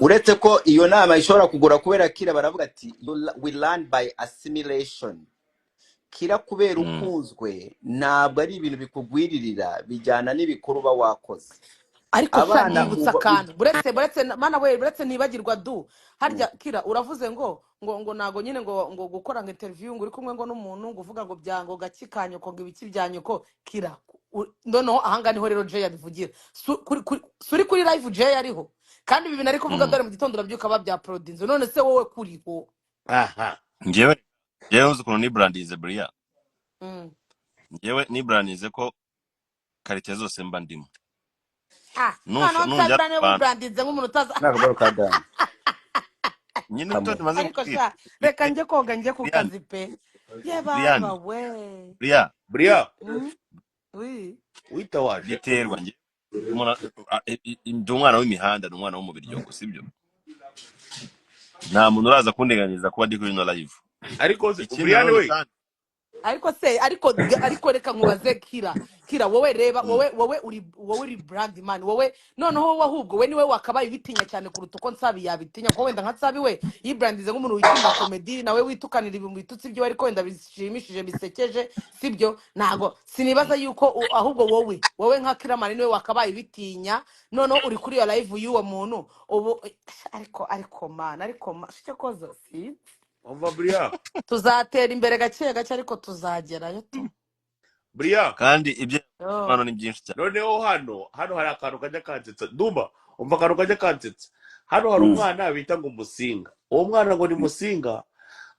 uretse ko iyo nama ishobora kugura kubera kira baravuga ati we learn by assimilation. Kira kubera ukunzwe ntabwo ari ibintu bikugwiririra, bijyana n'ibikuru uba wakoze. ariko sha Abana nibutsa akantu buretse mana we buretse nibagirwa harya kira uravuze ngo nago nyine ngo gukora ngo interview ngo uri kumwe ngo n'umuntu ngo uvuga ngo byango gakikanyuko ngo ibiki byanyuko kira noneho ahanga niho rero Jay yabivugira suri kuri live Jay ariho kandi ibi bintu ari kuvuga dore mu gitondo urabyuka babya produce none se wowe kuriho njyewe uzi ukuntu ni brandize Bria njyewe ni brandize ko karite zose mba ndimo nujya brandinze nk'umuntu utaza nyine utonde maze gukira reka njye koga njye ku kazi pe ye baba we Bria wita waje giterwa njye ndi umwana w'imihanda ni umwana wo mu Biryogo sibyo nta muntu uraza kundeganiza kuba ndi kuri no live ariko Brian we ariko reka nkubaze kira wowe reba wowe uri brand man wowe noneho wowe ahubwo we niwe wakabaye bitinya cyane kuruta uko Nsabi yabitinya ko wenda nka Nsabi we yibrandize nk'umuntu witinya comedy nawe witukanira ibintu bitutsi byo ariko wenda bishimishije bisekeje sibyo nago sinibaza yuko ahubwo wowe nka Kira man niwe wakabaye bitinya noneho uri kuri yo live y'uwo muntu ubu ariko man shike koza si umva Bria tuzatera imbere gake ariko tuzagerayo tu Bria kandi ibyo hano ni byinshi cyane noneho hano hari akantu kajya kansetsa Dumba umva akantu kajya kansetsa hano hari umwana bita ngo Musinga uwo mwana ngo ni Musinga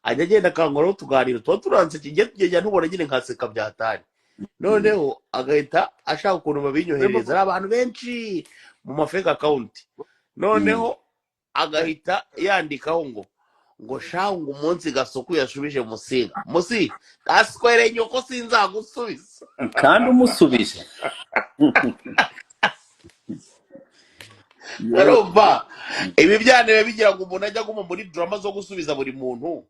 ajya agenda akangoraho tuganira tuba turanse kigiye tugenda ntubona nyine nkaseka byatari noneho agahita ashaka ukuntu babinyohereza ari abantu benshi mu mafake account noneho agahita yandikaho ngo shangu umunsi Gasuku yashubije Musinga askwere nyoko sinzagusubiza kandi umusubije Arumva ibi byanebe bigira ngo umuntu ajya guma muri drama zo gusubiza buri muntu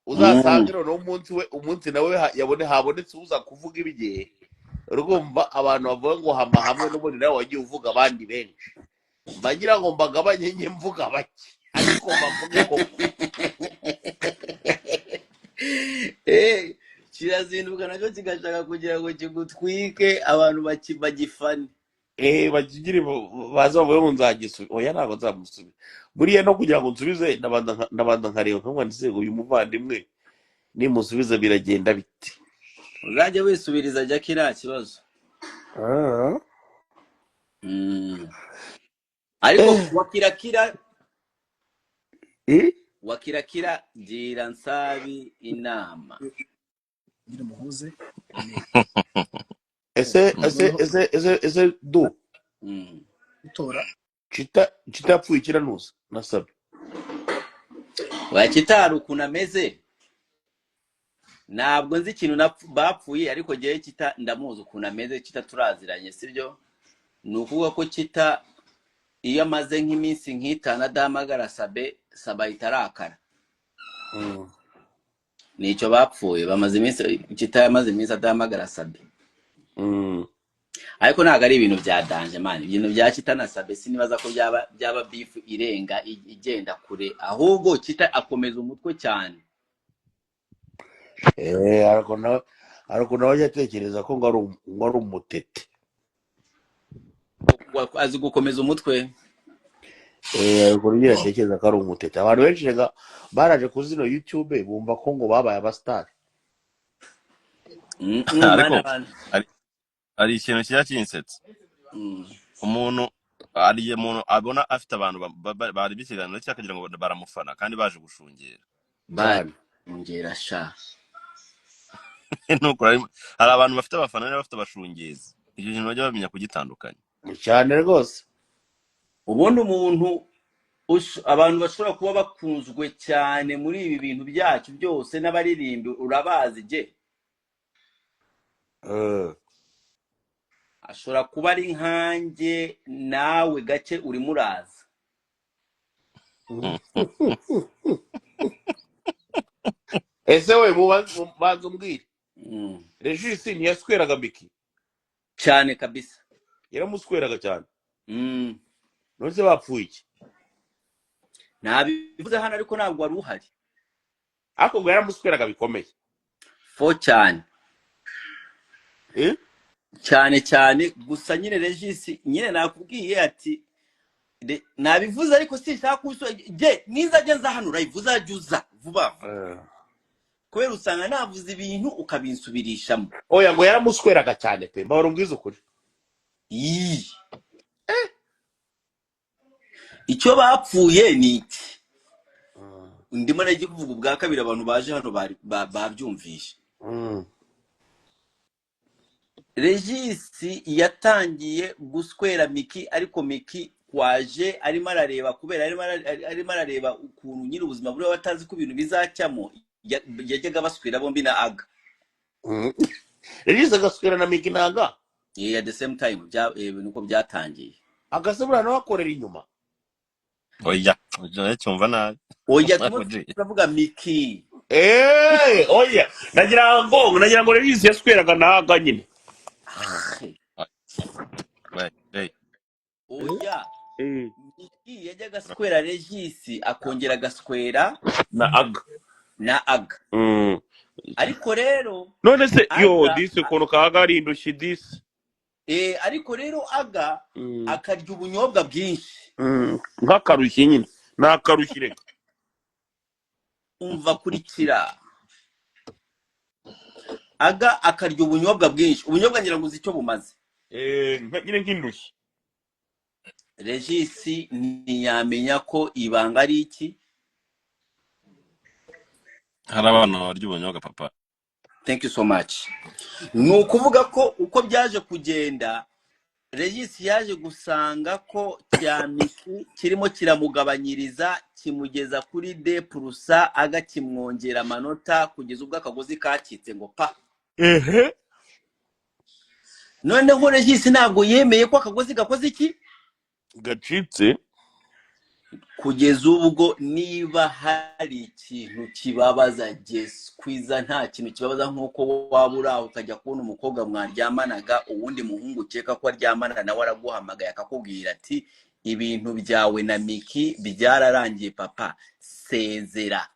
uzasange noneho umunsi nawe habonetse uza kuvuga ibigihe urumva abantu bavuga ngo hama hamwe n'ubundi nawe wagiye uvuga abandi benshi mbagira ngo mbagabanye nke mvuga bake ariko mbavuge ko kirazinduka nacyo kigashaka kugira ngo kigutwike abantu bagifane bagigire baza bavuye ngo nzagisubiza oya ntabwo nzamusubiza buriya no kugira ngo nsubize ndabanza nkareba nkamwanditse uyu muvandimwe nimusubiza biragenda bite uzajya wisubiriza ajya kiriya kibazo ariko wakirakira gira Nsabi inama muhuze ese du tora Chita yapfuye kiranuza nasabye wakitari ukuntu ameze ntabwo nzi ikintu bapfuye ariko gihe Chita ndamuzi ukuntu ameze Chita turaziranye sibyo ni ukuvuga ko Chita iyo amaze nk'iminsi nk'itanu adahamagara Saba itarakara nicyo bapfuye bamaze iminsi Chita yamaze iminsi adahamagara Sabe ariko ntabwo ari ibintu bya danje man ibintu bya Chita na Sabe sinibaza ko byaba beef irenga igenda kure ahubwo Chita akomeza umutwe cyane ariko nawe yatekereza ko ngo ari umutete azi gukomeza umutwe ariko niyo yatekereza ko ari umutete abantu benshi baraje ku zino YouTube bumva ko ngo babaye abastari ari ikintu kijya kinsetsa umuntu abona afite abantu bari bikiganiro cyakagira ngo baramufana kandi baje gushungera ngera sha nuko hari abantu bafite abafana n'abafite abashungezi icyo kintu bajya bamenya kugitandukanya cyane rwose ubundi umuntu abantu bashobora kuba bakunzwe cyane muri ibi bintu byacu byose n'abaririmbi urabazi je ashobora kuba ari nkanjye nawe gake uri muraza ese we mubanza umbwire Regis ntiyasweraga Miki cyane kabisa yaramusweraga cyane none bapfuye iki nabivuze hano ariko ntabwo wari uhari ariko ngo yaramusweraga bikomeye fo cyane eh cyane cyane gusa nyine Regis nyine nakubwiye ati nabivuze ariko sinshaka je niza nza hano urayivuza ajuza vuba kubera usanga navuze ibintu ukabinsubirishamo oya ngo yaramusweraga cyane pe mbahora mbwiza ukuri icyo bapfuye ni iki ndimo nagiye kuvuga ubwa kabiri abantu baje hano babyumvishe Regis yatangiye guswera Miki ariko Miki kwaje arimo arareba kubera arimo arareba ukuntu nyiri ubuzima buri batazi ko ibintu bizacyamo yajyaga baswera bombi na Aga Regis agaswera na Miki naga at the same time nuko byatangiye agasubira no akorera inyuma oya cyumva nabi oya turavuga Miki oya nagira ngo Regis yasweraga naga nyine oya Miki yajyaga aswera Regis akongera agaswera na Aga ariko rero none se yo dise kono kaga ari indushi dise ariko rero Aga akarya ubunyobwa bwinshi nk'akarushye nyine nakarushye reka umva kurikira Aga akarya ubunyobwa bwinshi ubunyobwa ngira ngo uzi icyo bumaze nyine nk'indushyi Regis ntiyamenya ko ibanga ari iki hari abantu barya ubunyobwa papa thank you so much ni ukuvuga ko uko byaje kugenda Regis yaje gusanga ko cya Miki kirimo kiramugabanyiriza kimugeza kuri D+ Aga kimwongera amanota kugeza ubwo akagozi kacitse ngo pa noneho Regis ntabwo yemeye ko akagozi gakoze iki gacitse kugeza ubwo niba hari ikintu kibabaza Kwiza nta kintu kibabaza nk'uko waba uri aho ukajya kubona umukobwa mwaryamanaga uwundi muhungu ukeka ko aryamana nawe araguhamagaye akakubwira ati ibintu byawe na Miki byararangiye papa sezera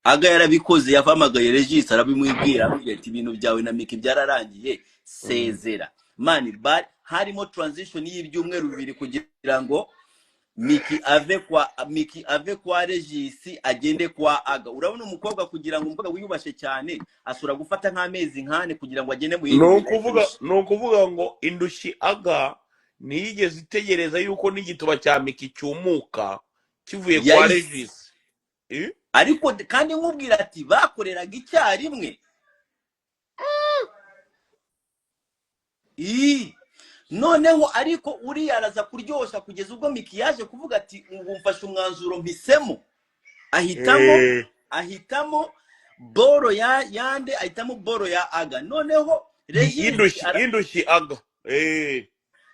Aga yarabikoze yavamagaye Regis arabimwibwira ati ibintu byawe na Miki byararangiye sezera man harimo transition y'ibyumweru bibiri kugira ngo Miki ave kwa Regis agende kwa Aga urabona umukobwa kugira ngo umukobwa wiyubashe cyane asura gufata nk'amezi nkane kugira ngo agende mu no kuvuga ngo indushi Aga niyigeze itegereza yuko n'igituba cya Miki cyumuka kivuye kwa Regis ariko kandi nkubwira ati bakoreraga icyarimwe noneho ariko uriya araza kuryoshya kugeza ubwo Miki yaje kuvuga ati ubu mfashe umwanzuro mpisemo ahitamo boro yande ahitamo boro ya Aga noneho indushi Aga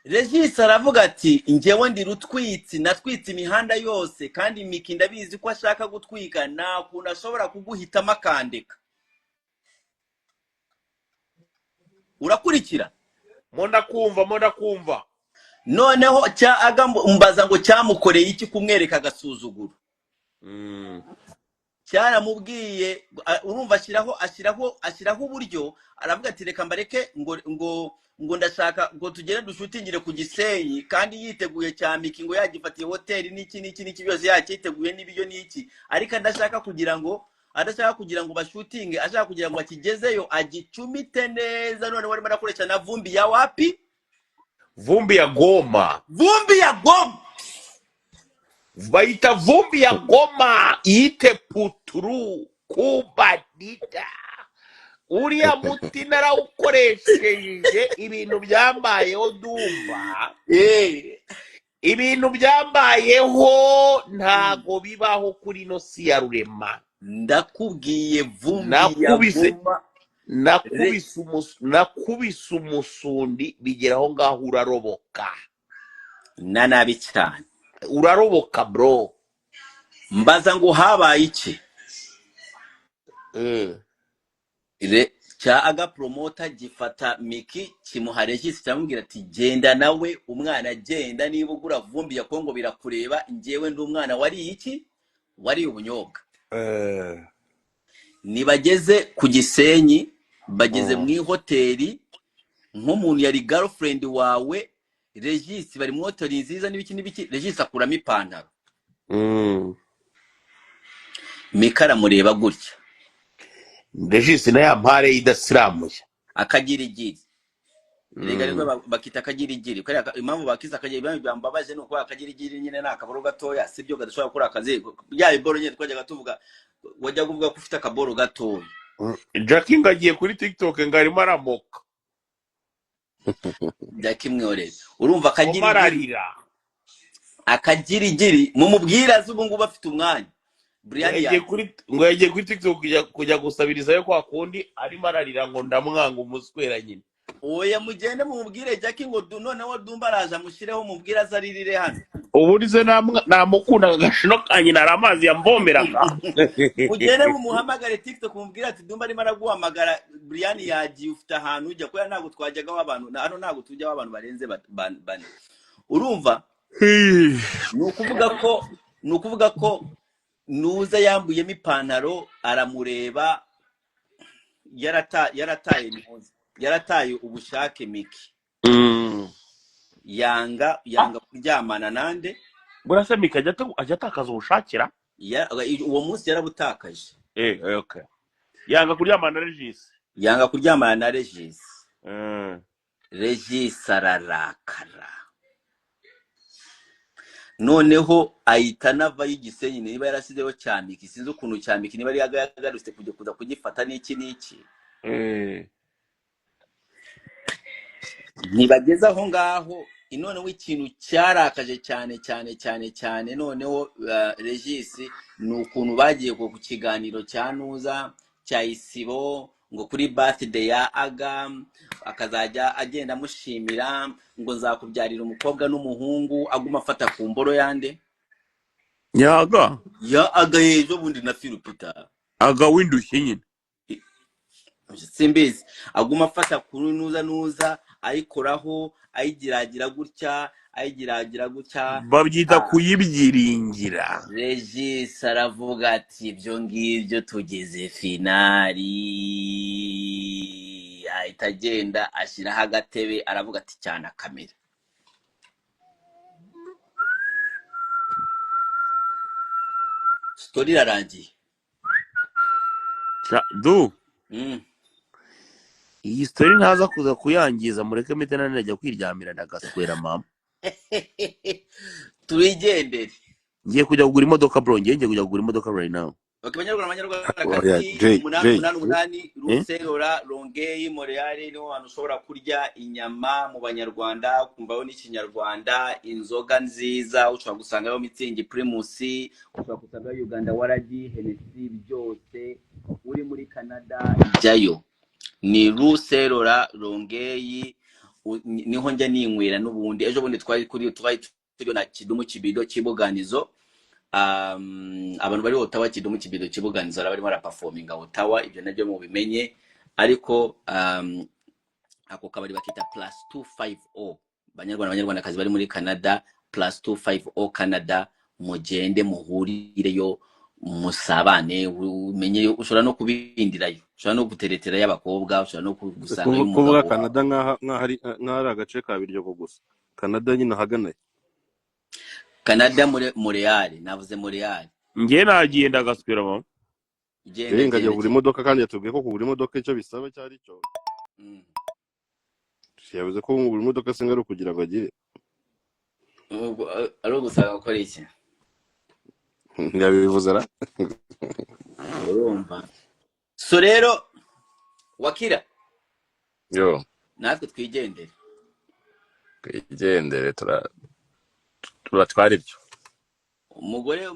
Regis aravuga ati njyewe ndi rutwitsi natwitse imihanda yose kandi Miki ndabizi ko ashaka gutwika nta kuntu ashobora kuguhitamo akandeka urakurikira monda kumva noneho cya Aga mbaza ngo cyamukoreye iki kumwereka agasuzuguro cyaramubwiye urumva ashyiraho uburyo aravuga ati reka mbareke ngo ndashaka ngo tugere dushutingire ku Gisenyi kandi yiteguye cya Miki ngo yagifatiye hoteli n'iki byose yakiteguye n'ibyo n'iki ariko adashaka kugira ngo bashutinge ashaka kugira ngo akigezeyo agicumite neza none barimo barakoresha na vumbi ya wapi vumbi ya Goma bayita vumbi ya Goma ite puturu kubadita uriya muti narawukoresheje ibintu byambayeho dumba ibintu byambayeho ntago bibaho kuri no si ya rurema ndakubwiye vumbi ya Goma nakubise umusundi bigeraho ngaho uraroboka nabi cyane uraroboka bro mbaza ngo habaye iki cya aga promota gifata Miki kimuha regisi cyamubwira ati genda nawe umwana genda niba ugura vumbi ya Kongo birakureba njyewe ndi umwana wari iki wari ubunyobwa nibageze ku Gisenyi bageze mu hoteli nk'umuntu yari girlfriend wawe regisi bari mu hoteli nziza n'ibiki regisi akuramo ipantaro Miki aramureba gutya regisi na ya mpare idasiramuye akagirigiri rega rero bakita akagirigiri kubera impamvu bakiza akagirigiri byambabaje nuko akagirigiri nyine nakaboro gatoya sibyo gadashobora gukora akazi bya iboro nyine twajyaga tuvuga wajya kuvuga ko ufite akaboro gatoya Jackie ngagiye kuri TikTok ngarimo aramoka Jackie mworere urumva akagirigiri mu mubwira zubu ngubu afite umwanya Brian yagiye kuri TikTok kujya gusabiriza yo kwa kundi arimo ararira ngo ndamwanga umuswera nyine oya mugende mumubwire Jackie ngo noneho Dumba araza mushireho mubwira azaririre hano uburize namukunda gashino kanye naramazi yamvomeraga mugende mumuhamagare TikTok mumubwira ati Dumba arimo araguhamagara Brian yagiye ufite ahantu ujya kuya ntago twajyaga abantu hano ntago tujya abantu barenze bane urumva nukuvuga ko nuza yambuyemo ipantaro aramureba yarataye ubushake Miki yanga kuryamana nande burasa Miki ajya atakaza ubushakira uwo munsi yarabutakaje okay yanga kuryamana na Regis Regis ararakara noneho ahita nava y'Igisenyi niba yarasizeho cya Miki sinzi ukuntu cya Miki niba ari yagarutse kuza kugifata n'iki ntibageze aho ngaho noneho ikintu cyarakaje cyane noneho Regis ni ukuntu bagiye ku kiganiro cya Nuza cya Isibo ngo kuri birthday ya Aga akazajya agenda amushimira ngo nzakubyarira umukobwa n'umuhungu aguma afata ku mboro yande ya Aga ejo bundi na Philipita Aga windushye nyine simbizi aguma afata ku Nuza ayikoraho ayigiragira gutya babyita kuyibyiringira Regis aravuga ati ibyo ngibyo tugeze finali ahita agenda ashyiraho agatebe aravuga ati cyana kamera story irarangiye iyi story ntaza kuza kuyangiza mureke mite najya kwiryamira ndagaswera mama turigendere ngiye kujya kugura imodoka bro ngiye kujya kugura imodoka right now abanyarwanda kati 888 Ruserora Rongeyi Montreal niho hantu ushobora kurya inyama mu banyarwanda kumvaho n'ikinyarwanda inzoga nziza ushobora gusangayo Mitsingi Primus ushobora gusangayo Uganda Waragi Hennessy byose uri muri Canada jayo ni Ruserora Rongeyi niho njya ninywera n'ubundi ejo bundi twari turi na Kidumu Kibido Kibuganizo abantu bari Ottawa Kidumu Kibido Kibuganizo bari baraperforminga Ottawa ibyo nabyo mu bimenye ariko ako kabari bakita +250 abanyarwandakazi bari muri Canada +250 Canada mugende muhurireyo musabane umenye ushobora no kubindirayo ushobora no guteretera y'abakobwa ushobora no gusanga kuvuga Canada nk'ahari agace ka biryo ko gusa Canada nyine haganaye Canada Montreal navuze Montreal ngiye nagiye ndagasubira mama ngajya kugura imodoka kandi yatubwiye ko kugura imodoka icyo bisaba cyari cyo yavuze ko kugura imodoka singari kugira ngo agire ari ugusanga gukora iki yabivuze ra urumva so rero Wakira yo natwe twigendere turatwara ibyo umugore